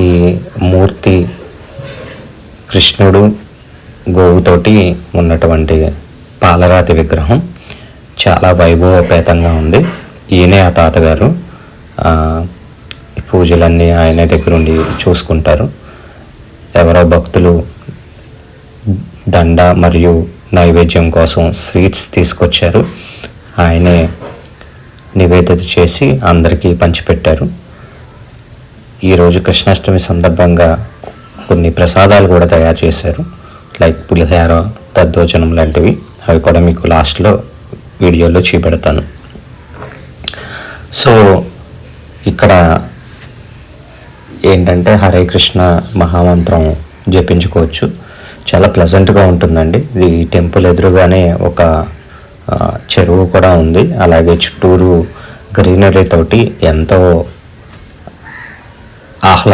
ఈ మూర్తి కృష్ణుడు గోవుతోటి ఉన్నటువంటి పాలరాతి విగ్రహం చాలా వైభవపేతంగా ఉంది. ఈయనే ఆ తాతగారు. పూజలన్నీ ఆయనే దగ్గరుండి చూసుకుంటారు. ఎవరో భక్తులు దండ మరియు నైవేద్యం కోసం స్వీట్స్ తీసుకొచ్చారు. ఆయనే నివేదిత చేసి అందరికీ పంచిపెట్టారు. ఈరోజు కృష్ణాష్టమి సందర్భంగా కొన్ని ప్రసాదాలు కూడా తయారు చేశారు, లైక్ పులిహోర, దద్దోజనం లాంటివి. అవి కూడా మీకు లాస్ట్లో వీడియోలో చూపెడతాను. సో ఇక్కడ ఏంటంటే హరే కృష్ణ మహామంత్రం జపించుకోవచ్చు. చాలా ప్లెజెంట్గా ఉంటుందండి. ఈ టెంపుల్ ఎదురుగానే ఒక చెరువు కూడా ఉంది. అలాగే చుట్టూరు గ్రీనరీ తోటి ఎంతో ఆహ్లాద